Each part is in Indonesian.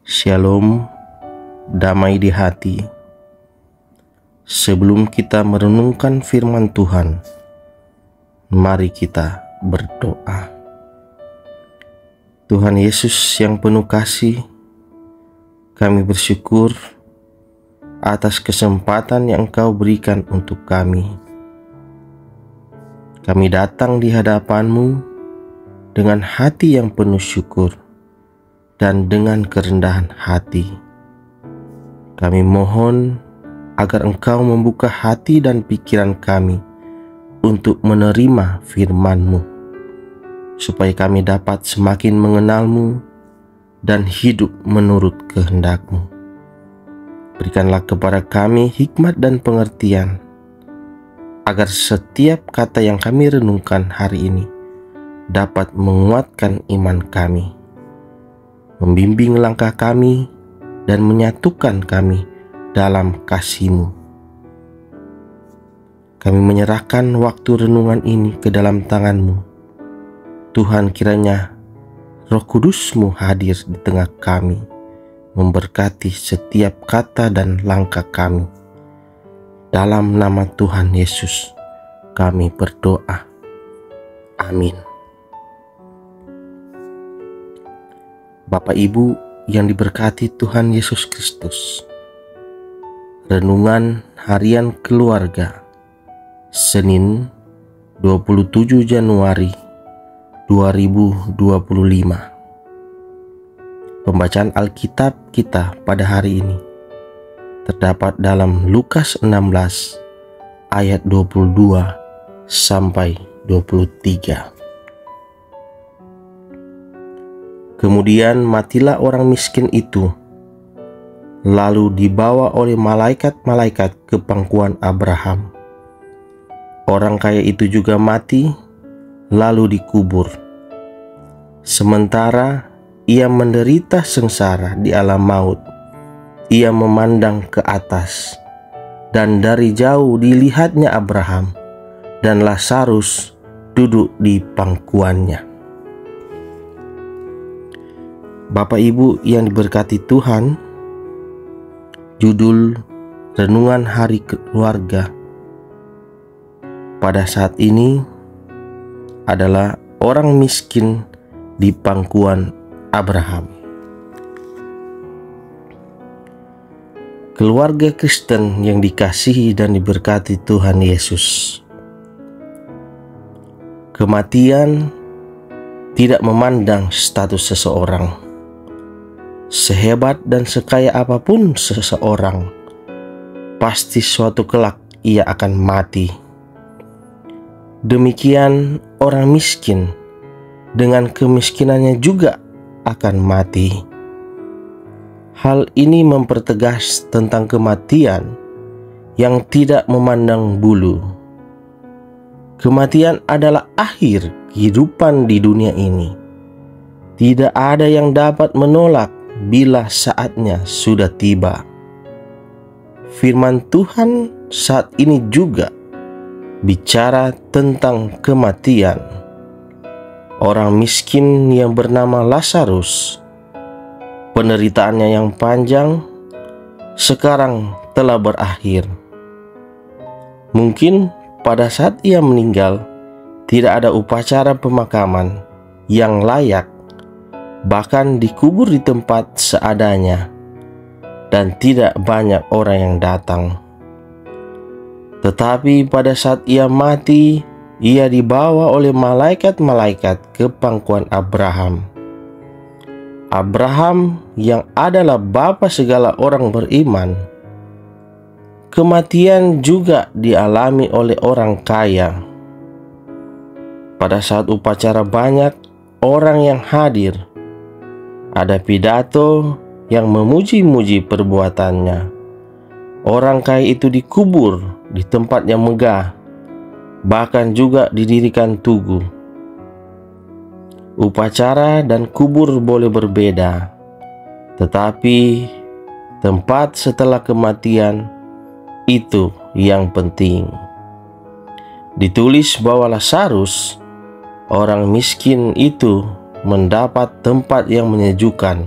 Shalom, damai di hati. Sebelum kita merenungkan firman Tuhan, mari kita berdoa. Tuhan Yesus yang penuh kasih, kami bersyukur atas kesempatan yang Engkau berikan untuk kami. Kami datang di hadapan-Mu dengan hati yang penuh syukur dan dengan kerendahan hati. Kami mohon agar Engkau membuka hati dan pikiran kami untuk menerima firman-Mu, supaya kami dapat semakin mengenal-Mu dan hidup menurut kehendak-Mu. Berikanlah kepada kami hikmat dan pengertian, agar setiap kata yang kami renungkan hari ini dapat menguatkan iman kami, membimbing langkah kami, dan menyatukan kami dalam kasih-Mu. Kami menyerahkan waktu renungan ini ke dalam tangan-Mu. Tuhan, kiranya Roh Kudus-Mu hadir di tengah kami, memberkati setiap kata dan langkah kami. Dalam nama Tuhan Yesus, kami berdoa. Amin. Bapak Ibu yang diberkati Tuhan Yesus Kristus, renungan harian keluarga Senin 27 Januari 2025. Pembacaan Alkitab kita pada hari ini terdapat dalam Lukas 16 ayat 22 sampai 23. Kemudian matilah orang miskin itu, lalu dibawa oleh malaikat-malaikat ke pangkuan Abraham. Orang kaya itu juga mati, lalu dikubur. Sementara ia menderita sengsara di alam maut, ia memandang ke atas, dan dari jauh dilihatnya Abraham dan Lazarus duduk di pangkuannya. Bapak Ibu yang diberkati Tuhan, judul renungan hari keluarga pada saat ini adalah orang miskin di pangkuan Abraham. Keluarga Kristen yang dikasihi dan diberkati Tuhan Yesus, kematian tidak memandang status seseorang. Sehebat dan sekaya apapun seseorang, pasti suatu kelak ia akan mati. Demikian orang miskin dengan kemiskinannya juga akan mati. Hal ini mempertegas tentang kematian yang tidak memandang bulu. Kematian adalah akhir kehidupan di dunia ini. Tidak ada yang dapat menolak bila saatnya sudah tiba. Firman Tuhan saat ini juga bicara tentang kematian. Orang miskin yang bernama Lazarus, penderitaannya yang panjang sekarang telah berakhir. Mungkin pada saat ia meninggal tidak ada upacara pemakaman yang layak, bahkan dikubur di tempat seadanya, dan tidak banyak orang yang datang. Tetapi pada saat ia mati, ia dibawa oleh malaikat-malaikat ke pangkuan Abraham. Abraham yang adalah bapa segala orang beriman. Kematian juga dialami oleh orang kaya. Pada saat upacara banyak orang yang hadir. Ada pidato yang memuji-muji perbuatannya. Orang kaya itu dikubur di tempat yang megah, bahkan juga didirikan tugu. Upacara dan kubur boleh berbeda, tetapi tempat setelah kematian itu yang penting. Ditulis bahwa Lazarus, orang miskin itu, mendapat tempat yang menyejukkan.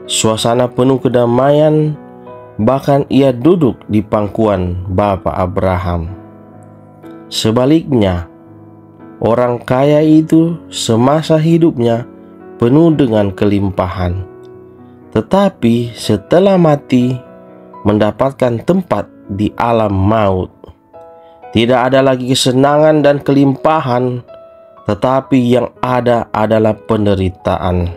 suasana penuh kedamaian, bahkan ia duduk di pangkuan Bapa Abraham. Sebaliknya, orang kaya itu semasa hidupnya penuh dengan kelimpahan, tetapi setelah mati mendapatkan tempat di alam maut. Tidak ada lagi kesenangan dan kelimpahan, tetapi yang ada adalah penderitaan.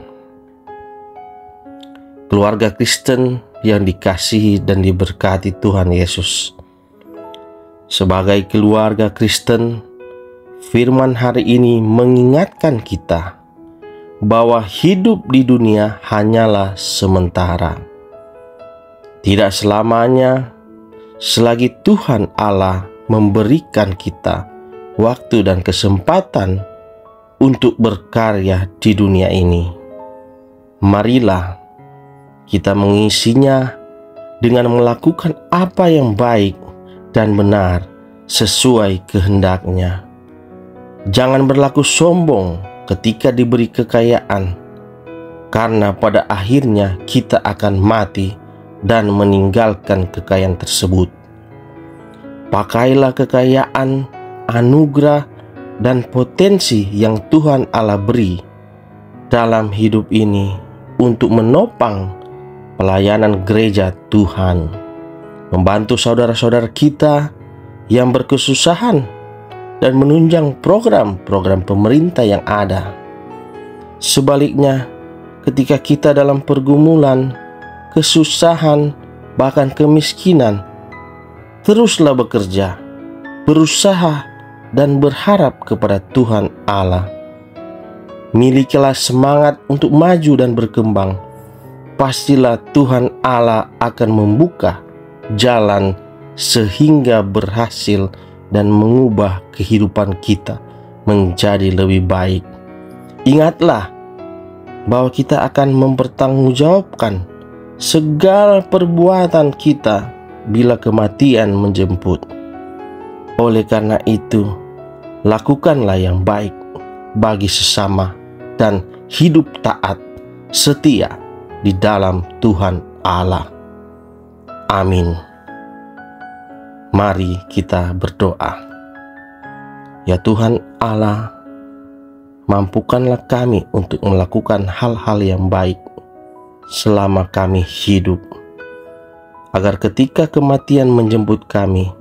Keluarga Kristen yang dikasihi dan diberkati Tuhan Yesus, sebagai keluarga Kristen, firman hari ini mengingatkan kita bahwa hidup di dunia hanyalah sementara. Tidak selamanya, selagi Tuhan Allah memberikan kita waktu dan kesempatan untuk berkarya di dunia ini. Marilah kita mengisinya dengan melakukan apa yang baik dan benar sesuai kehendak-Nya. Jangan berlaku sombong ketika diberi kekayaan, karena pada akhirnya kita akan mati dan meninggalkan kekayaan tersebut. Pakailah kekayaan, anugerah, dan potensi yang Tuhan Allah beri dalam hidup ini untuk menopang pelayanan gereja Tuhan, membantu saudara-saudara kita yang berkesusahan, dan menunjang program-program pemerintah yang ada. Sebaliknya, ketika kita dalam pergumulan, kesusahan, bahkan kemiskinan, teruslah bekerja, berusaha, dan berharap kepada Tuhan Allah. Milikilah semangat untuk maju dan berkembang. Pastilah Tuhan Allah akan membuka jalan sehingga berhasil dan mengubah kehidupan kita menjadi lebih baik. Ingatlah bahwa kita akan mempertanggungjawabkan segala perbuatan kita bila kematian menjemput. Oleh karena itu, lakukanlah yang baik bagi sesama dan hidup taat setia di dalam Tuhan Allah. Amin. Mari kita berdoa. Ya Tuhan Allah, mampukanlah kami untuk melakukan hal-hal yang baik selama kami hidup, agar ketika kematian menjemput kami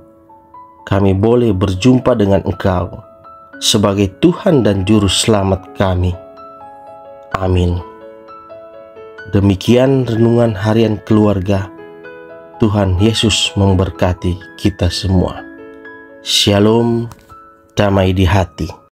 boleh berjumpa dengan Engkau sebagai Tuhan dan Juru Selamat kami. Amin. Demikian renungan harian keluarga. Tuhan Yesus memberkati kita semua. Shalom, damai di hati.